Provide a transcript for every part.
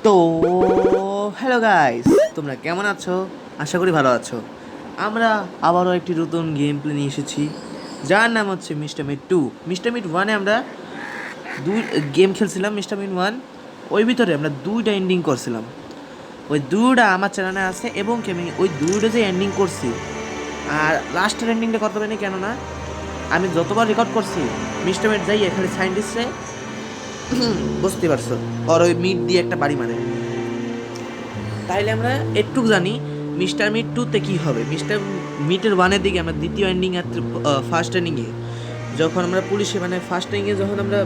তো hello guys, তোমরা কেমন আছো? আশা করি ভালো আছো। আমরা আবারও একটি নতুন গেম প্লে নিয়ে এসেছি, যার নাম হচ্ছে মিস্টার মিট 2। মিস্টার মিট 1-এ আমরা দুই গেম খেলছিলাম। মিস্টার মিট 1 ওই ভিতরে আমরা দুইটা এন্ডিং করছিলাম। ওই দুইটা আমার চ্যানেলে আছে এবং কি আমি ওই দুইটা যে এন্ডিং করছি, আর লাস্টের এন্ডিংটা করতে পারিনি। কেননা আমি যতবার রেকর্ড করছি মিস্টার মিট যাই এখানে সায়েন্টিস্টে বুঝতে পারছো, আর ওই মিট দিয়ে একটা বাড়ি মানে। তাইলে আমরা একটুকু জানি মিস্টার মিট 2-তে কী হবে। মিস্টার মিটের 1-এর দিকে আমরা দ্বিতীয় এন্ডিং আর ফার্স্ট এন্ডিংয়ে যখন আমরা পুলিশে মানে ফার্স্ট এন্ডিংয়ে যখন আমরা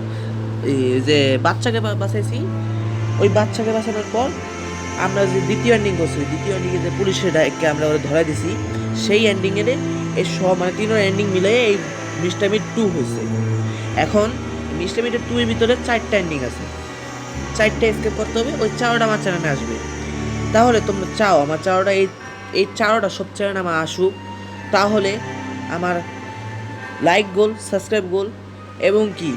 যে বাচ্চাকে বাঁচাইছি, ওই বাচ্চাকে বাঁচানোর পর আমরা যে দ্বিতীয় এন্ডিং করছি, দ্বিতীয় এন্ডিংয়ে যে পুলিশের ডাইকে আমরা ওরা ধরাই দিছি, সেই এন্ডিংয়ের এই সব মানে তিনটা এন্ডিং মিলে এই মিস্টার মিট 2 হয়েছে। এখন মিস্টার মিটের 2-এর ভিতরে 4টা এন্ডিং আছে, 4টা স্কেপ করতে হবে। ওই 4টা আমার চ্যানেলে আসবে। তাহলে তোমরা চাও আমার চাওয়াটা এই চাওয়াটা সব চ্যানেল আমার আসুক, তাহলে আমার লাইক গোল, সাবস্ক্রাইব গোল এবং কি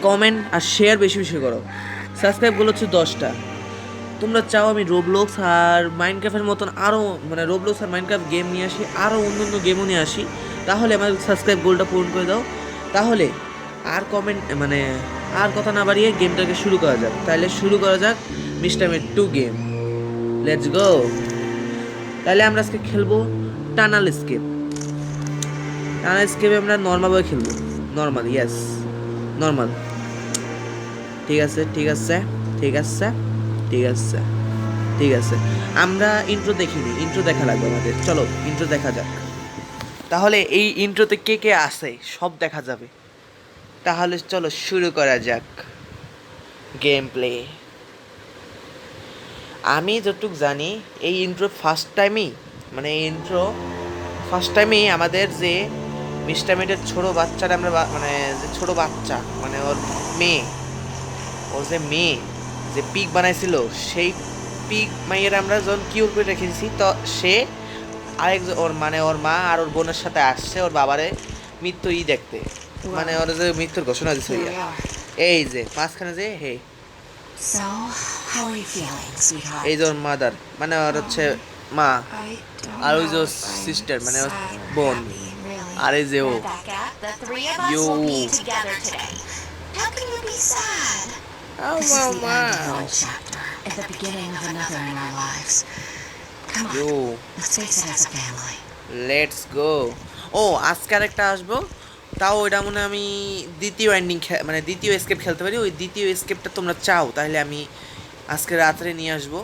কমেন্ট আর শেয়ার বেশি বেশি করো। সাবস্ক্রাইব গোল হচ্ছে 10টা। তোমরা চাও আমি রোবলক্স আর মাইনক্রাফটের মতন আরও মানে রোবলক্স আর মাইনক্রাফট গেম নিয়ে আসি, আরও অন্য অন্য গেমও নিয়ে আসি, তাহলে আমার সাবস্ক্রাইব গোলটা পূরণ করে দাও। তাহলে আর কমেন্ট মানে আর কথা না বাড়িয়ে গেমটাকে শুরু করা যাক। তাহলে শুরু করা যাক mister meet 2 game. Let's go. তাহলে আমরা আজকে খেলবো টানাল স্কেপ। টানাল স্কেপে আমরা নর্মালভাবে খেলবো। Normal, yes normal. ঠিক আছে ঠিক আছে ঠিক আছে ঠিক আছে ঠিক আছে। আমরা ইন্ট্রো দেখিনি, ইন্ট্রো দেখা লাগবে আমাদের। চলো ইন্ট্রো দেখা যাক। তাহলে এই ইন্ট্রোতে কে কে আছে সব দেখা যাবে। তাহলে চলো শুরু করা যাক গেম প্লে। আমি যতটুকু জানি এই ইন্ট্রো ফার্স্ট টাইমেই আমাদের যে মিস্টার মিটের ছোটো বাচ্চাটা আমরা মানে যে ছোটো বাচ্চা মানে ওর মেয়ে যে পিক বানাইছিল, সেই পিক মাইয়ের আমরা যখন কিউর করে রেখেছি, তো সে আরেকজন ওর মা আর ওর বোনের সাথে আসছে ওর বাবারে মৃত্যু দেখতে, মানে ওর যে মৃত্যুর ঘোষণা দিচ্ছে। এই যে মাঝখানে যে এই যে ওর মাদার মানে ওর হচ্ছে মা, আর ওই যে সিস্টার মানে ওর বোন, আর এই যে ও ইউ লেটস গো। ও আজকে আরেকটা আসবো, তাও ওইটা মনে আমি দ্বিতীয় এন্ডিং মানে দ্বিতীয় স্কেপ খেলতে পারি। ওই দ্বিতীয় স্কেপটা তোমরা চাও তাহলে আমি আজকে রাত্রে নিয়ে আসবো,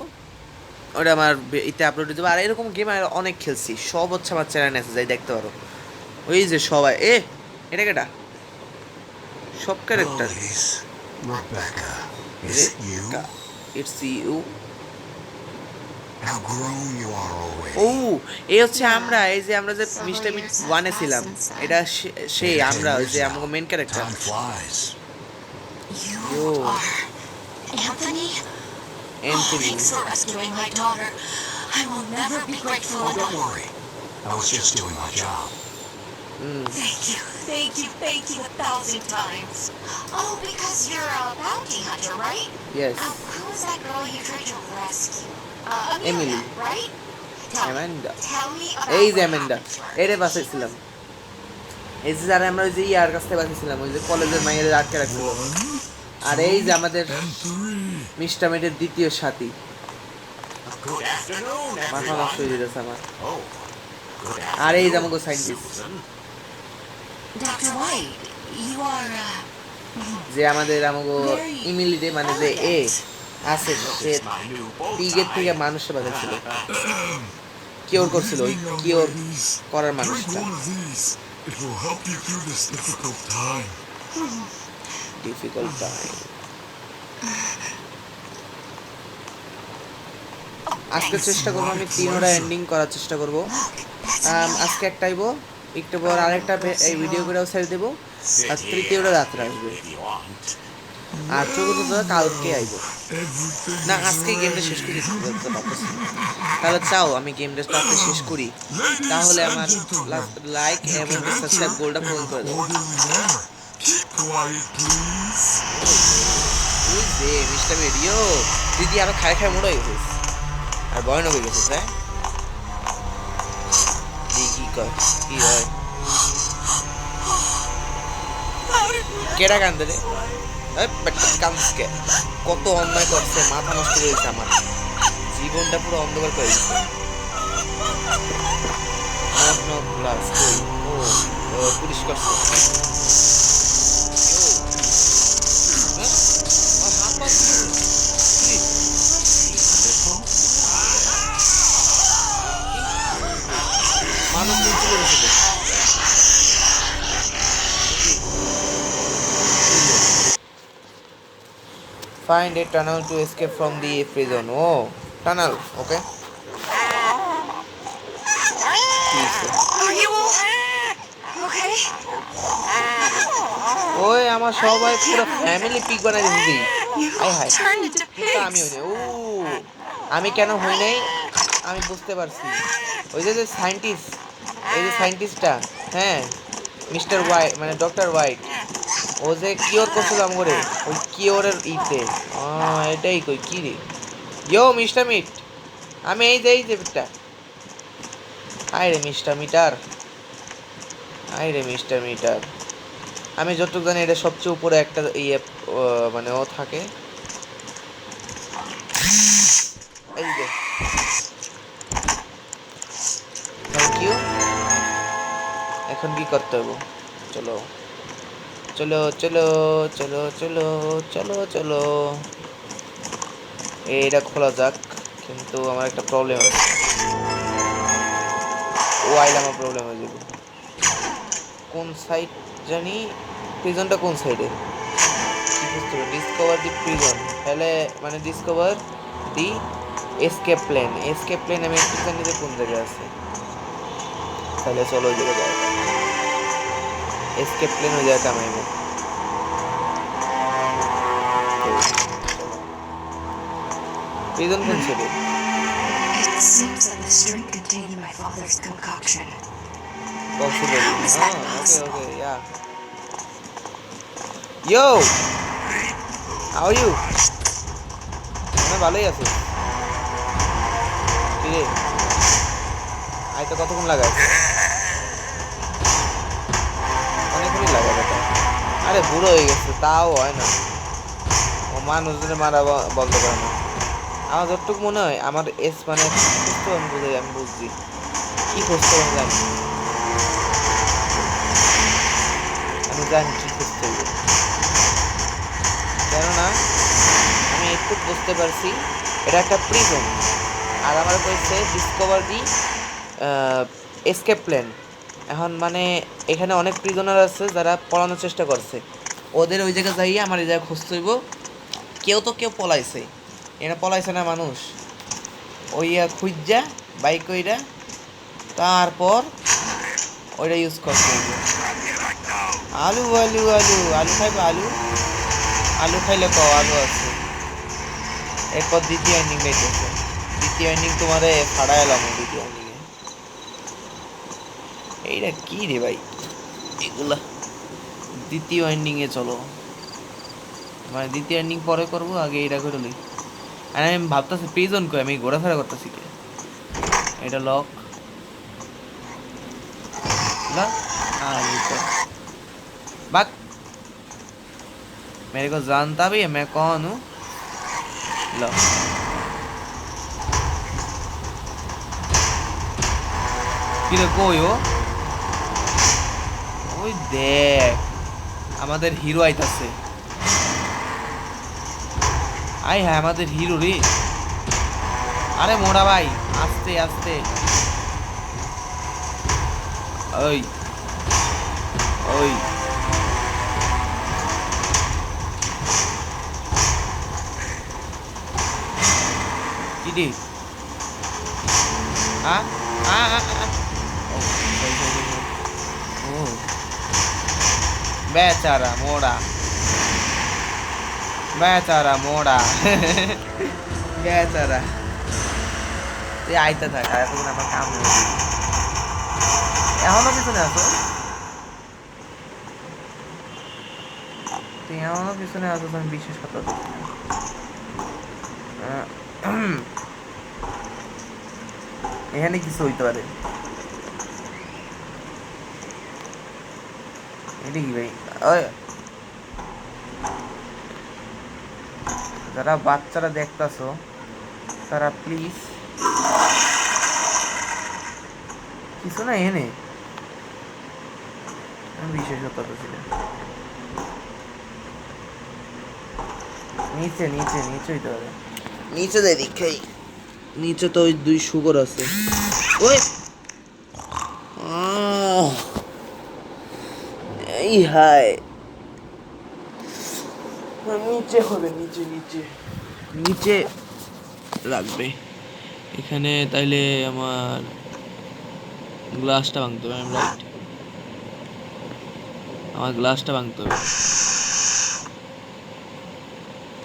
ওটা আমার ইতে আপলোড দিয়ে দেবো। আর এরকম গেম আর অনেক খেলছি, সব হচ্ছে আমার চ্যানেলে আছে, যাই দেখতে পারো। ওই যে সবাই এটা কেটা সব ক্যারেক্টার। It's you. ও এই হচ্ছে আমরা, এই যে আমরা যে মিস্টার মিট 1-এ ছিলাম, এটা সেই আমরা ওই যে আমাদের main character. Anthony. Thanks for rescuing my daughter. I will never be grateful enough. Don't worry. I was just doing my job. Thank you 1,000 times. Oh, because you're a bounty hunter, right? Yes. Who was that girl you tried to rescue? Emily. Right? Amanda. Tell me about এই যে what অ্যামেন্ডা, happened to her. এরে বাঁচাইছিলাম। এই যে যারা আমরা ওই যে ইয়ার কাছ থেকে বাঁচাইছিলাম, ওই যে কলেজের মাইয়ের আটকে রাখছিল। আর এই যে আমাদের মিস্টার মিটের দ্বিতীয় সাথী। Good afternoon, মাথা নষ্ট হয়ে যেতেছে আমার। Oh, good আর এই যে afternoon, আমাকে scientist, Susan. Dr. White, you are, যে আমাদের ইমিলিটে মানে যে আছে, সে It's my new bow পিগের থেকে tie. মানুষকে বাঁচাইছিল, কিওর করছিল, ওই কিওর করার মানুষটা। Drink one of these. It will help you through this difficult time. Difficult time. আজকে চেষ্টা করবো আমি 3টা এন্ডিং করার চেষ্টা করবো। আজকে একটা আইবো, একটু পর আরেকটা এই ভিডিও করেও ছেড়ে দেবো, আর তৃতীয়টা রাত্রে আসবে, If you want. আর চতুর্থটা কালকে আইবো। Everything না is আজকে গেমটা শেষ করি, ready. তাহলে চাও আমি গেমটা রাত্রে শেষ করি, তাহলে আমার লাইক এবং সাবস্ক্রাইব গোলটা পূরণ করে দেবো। Orderly there. Keep quiet, please. হয়েছে মিস্টার ভিডিও দিদি আরো খায় খায় মোড়া হয়ে গেছিস আর ভয়ানক হয়ে গেছিস হ্যাঁ কি কয় কি হয় কেডা কান্দে রে কান্দে কত অন্যায় করছে মাথা নষ্ট করে দিচ্ছে আমার জীবনটা পুরো অন্ধকার করে দিচ্ছে পুলিশ করছে মানুষ বুঝতে পেরেছিল Find a tunnel to escape from the prison. Oh, tunnel. Okay. Are you all okay? ওই আমার সবাই পুরো ফ্যামিলি পিক বানাই দিয়েছি আই হাই Turned into আমি pigs. হই ও আমি কেন হই নাই আমি বুঝতে পারছি ওই যে সায়েন্টিস্ট এই যে সায়েন্টিস্টটা হ্যাঁ মিস্টার হোয়াইট মানে ডক্টর হোয়াইট ও যে কিওর করছিল আমগরে ওই কিওরের ইতে এটাই কই কি রে ইয়ো মিস্টার মিট আমি এই যে বিটটা আয় রে মিস্টার মিটার আমি যতটুকু জানি এটা সবচেয়ে উপরে একটা ইয়ে মানে ও থাকে এই যে থ্যাংক ইউ এখন কি করতে হবে চলো চলো চলো চলো চলো চলো চলো এইটা খোলা যাক কিন্তু আমার একটা প্রবলেম আছে ও আইলে আমার প্রবলেম হয়ে যাবে কোন সাইড জানি প্রিজনটা কোন সাইডে কি বুঝতে হবে ডিসকভার দি প্রিজন তাহলে মানে ডিসকভার দি এসকেপ প্লেন আমি একটু জানি যে কোন জায়গায় আছে তাহলে চলো ওই জায়গায় যাও এসকেপ প্লেন ওই জায়গায় কামাইবো প্রিজন কোন সাইডে It seems like the string containing my father's concoction. Possible. Is that Okay, possible? yeah. Yo! How are you? আমি ভালোই আছি কি রে আইতে কতক্ষণ লাগায় অনেকক্ষণই লাগায় বেটা আরে বুড়ো হয়ে গেছে তাও হয় না ও মানুষজনের মারা বলতে পারে না আমার যতটুকু মনে হয় আমার এস মানে সুস্থ আমি বুঝছি কি করতে আমি জানি কি করতে হবে কেননা আমি একটু বুঝতে পারছি এটা একটা প্রিজন আর আমার কইছে ডিসকভার দি এসকেপ প্ল্যান এখন মানে এখানে অনেক প্রিজনার আছে যারা পলানোর চেষ্টা করছে ওদের ওই জায়গায় যাইয়া আমার এই জায়গায় খুঁজতে হইব কেউ পলাইছে এরা পলাইছে না মানুষ ওইয়া খুঁজা বাইক কইরা তারপর ওইটা ইউজ করতে হইব আলু খাইবে আলু খাইলে কও আলু আছে এরপর দ্বিতীয় এন্ডিং গাইতেছে দ্বিতীয় এন্ডিং তোমারে ফাড়ায় এলাম দ্বিতীয় এন্ডিংয়ে এইটা কি রে ভাই এগুলা দ্বিতীয় এন্ডিংয়ে চলো মানে দ্বিতীয় এন্ডিং পরে করবো আগে এইটা করে লই আর আমি ভাবতেছি প্রিজন কই আমি ঘোরাফেরা করতেছি কে এটা লক बक मेरे को जानता भी है मैं कौन हूँ लो কিরে কই ও ওই দেখ আমাদের হিরো আইতাছে আই হ্যাঁ আমাদের হিরো রে আরে মোড়া ভাই আস্তে আস্তে ওই ওই কি রে ও বেচারা মোড়া বেচারা তুই আইতে থাক আর এখন আমার কাম হয়েছে এখনো পিছনে আছো তুই এখনো পিছনে আছো আমি বিশ্বাস করতে পারছি না এখানে কিছু হইতে পারে। এটা কি ভাই? ওই যারা বাচ্চারা দেখতাছো তারা প্লিজ কিছু না এনে বিশেষতা ছিল। নিচে নিচে নিচে হইতে পারে, নিচে দেয় দীক্ষাই, নিচে তো ওই 2 শুকর আছে। ওই এই হাই নিচে হবে, নিচে নিচে নিচে রাখবে এখানে। তাইলে আমার গ্লাসটা ভাঙতে হবে। রাইট, আমার গ্লাসটা ভাঙতে হবে।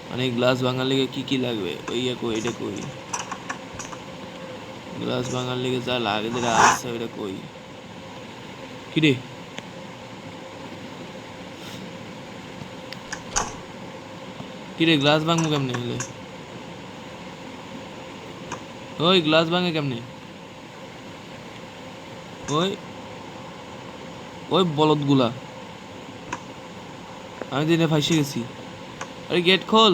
মানে গ্লাস ভাঙার লেগে কি কি লাগবে? ওই কই, এটা কই? গ্লাস ভাঙার লেগে যা লাগে যেটা আছে ওইটা কই? কি রে? কি রে, গ্লাস ভাঙবো কেমনে হলে? ওই গ্লাস ভাঙে কেমনে? ওই ওই বলদগুলা, আমি দিনে ফাইসে গেছি। আরে গেট খোল।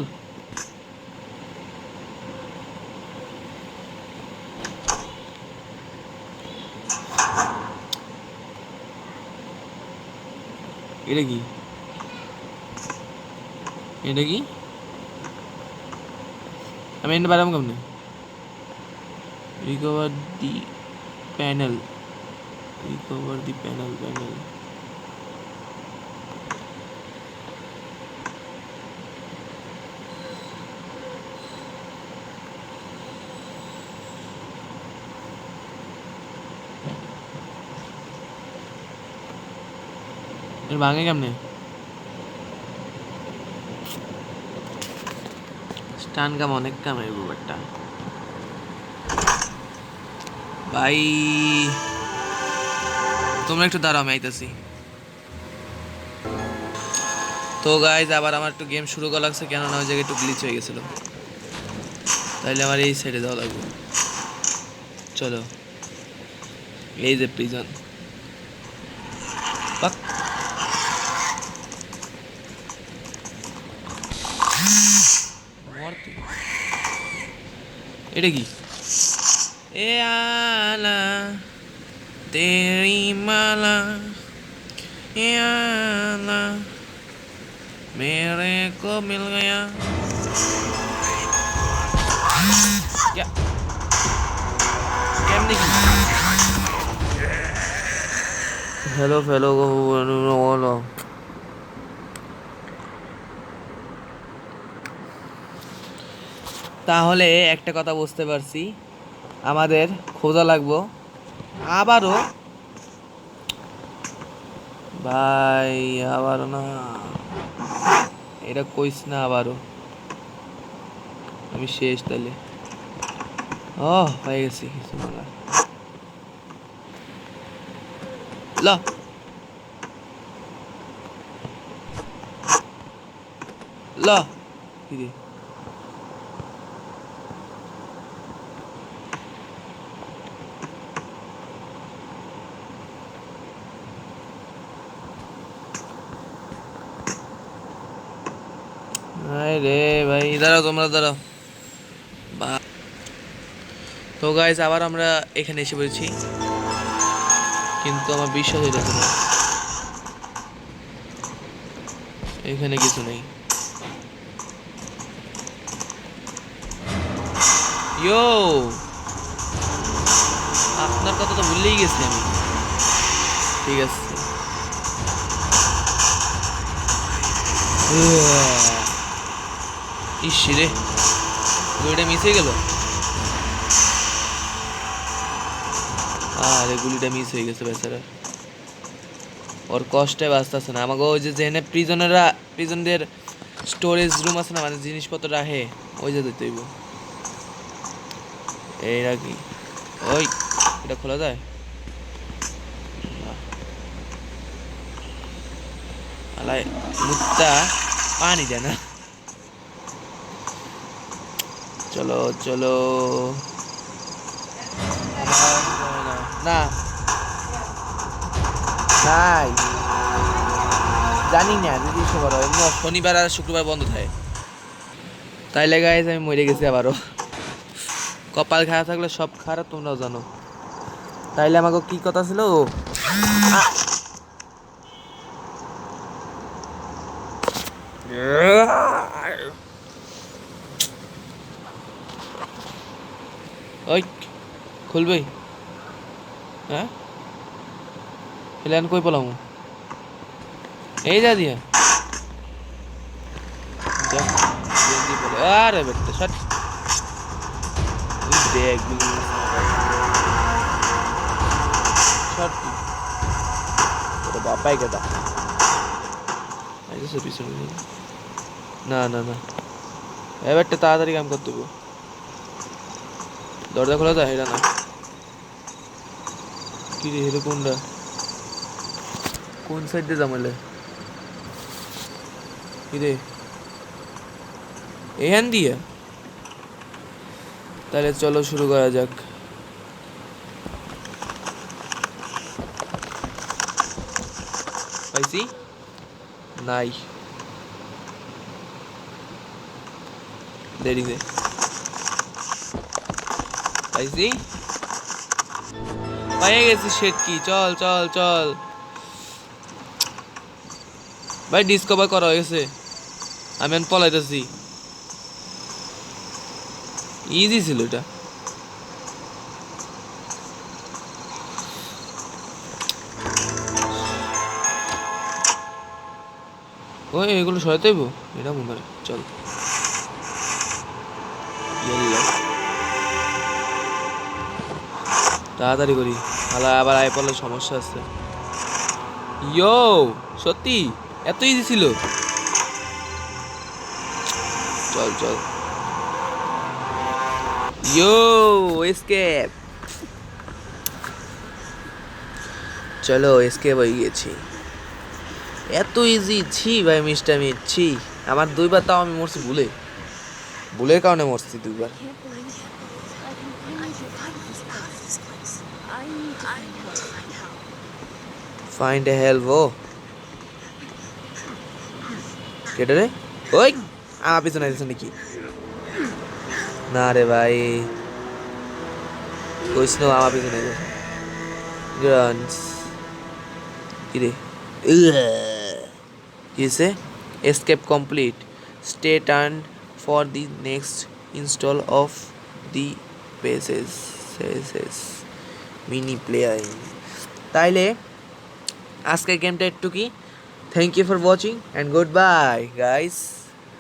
এটা কি? এটা কি? আমি এনে বাড়াম কেমনে? রিকভার দি প্যানেল, রিকভার দি প্যানেল, প্যানেল এর ভাঙে কেমনে? স্টান কাম অনেক কাম এই ব্যাপারটা ভাই। তোমরা একটু দাঁড়াও, আমি আইতাছি। তো গাইজ আবার আমার একটু গেম শুরু করা লাগছে, কেননা ওই জায়গায় একটু গ্লিচ হয়ে গেছিলো। তাইলে আমার এই সাইডে যাওয়া লাগবে। চলো, এই যে প্রিজন। এটা কি? এ আলা তেরি মালা, এ আলা मेरे को मिल गया। क्या কেমনে কি? হ্যালো ফেলো বলো। তাহলে একটা কথা বুঝতে পারছি, আমাদের খোঁজা লাগবো আবারও ভাই, আবারও না, এটা কইস না আবারও। আমি শেষ তাইলে। ও হয়ে গেছি কিছু বলার। ল ল কি রে? রে ভাই দাঁড়াও, তোমরা দাঁড়াও। তো গাইজ আবার আমরা এখানে এসে পড়েছি, কিন্তু আমার বিশ্বাস হইতেছে না এখানে কিছু নেই। ইয়ো, আপনার কথা তো ভুললেই গেছি আমি। ঠিক আছে, ইস রে, গুলিটা মিস হয়ে গেল। আরে গুলিটা মিস হয়ে গেছে বেচারা, ওর কষ্টে বাঁচতেছে না। আমাকে ওই যে যেখানে প্রিজনদের স্টোরেজ রুম আছে না, মানে জিনিসপত্র রাখে, ওই যে দিতে হইব। এই রাখি, ওই এটা খোলা যায়? আলাই মুত্তা পানি দেয় না। চলো চলো না নাই জানি না যদি সবার এমনি শনিবার আর শুক্রবার বন্ধ থাকে তাইলে গাইজ আমি মরে গেছি আবারও কপাল খারাপ থাকলে সব খারাপ তোমরাও জানো তাইলে আমাকে কি কথা ছিল ওই খুলবে হ্যাঁ প্ল্যান কই পেলাম এই যা দিয়া আরে বেটা শট দেখ শট তোর বাপাই কেদা আইসে পিছনে না না না এবারটা তাড়াতাড়ি কাম করতে হবে দরজা খোলা যায় এটা না কি রে এটা কোনটা কোন সাইড দিয়ে জামালে কি রে এখান দিয়ে তাহলে চলো শুরু করা যাক পাইছি নাই দেরি দে পাইছি পাইয়ে গেছি শেট কি চল চল চল ভাই ডিসকভার করা হয়েছে আমি এখন পলাইতেছি ইজি ছিল এটা ওই এগুলো সরাতে হইব এটা মনে হয় চল তাড়াতাড়ি করি আলা আবার আই পড়লে সমস্যা আছে ইয়ো সত্যি এত ইজি ছিল চল চল ইয়ো এসকেপ চলো এসকেপ হয়ে গেছি এত ইজি ছি ভাই মিস্টার মিট ছি আমার দুইবার তাও আমি মরছি ভুলের কারণে মরছি দুইবার ফাইন্ড এ হেল্প ও কেটে রে ওই আমার পিছনে আইছে নাকি না রে ভাই কইস না আমার পিছনে আইছে গ্রান্স কি রে কিসে escape complete stay tuned for the next install of the pages mini player তাইলে আজকের গেমটা একটু কি thank you for watching and goodbye guys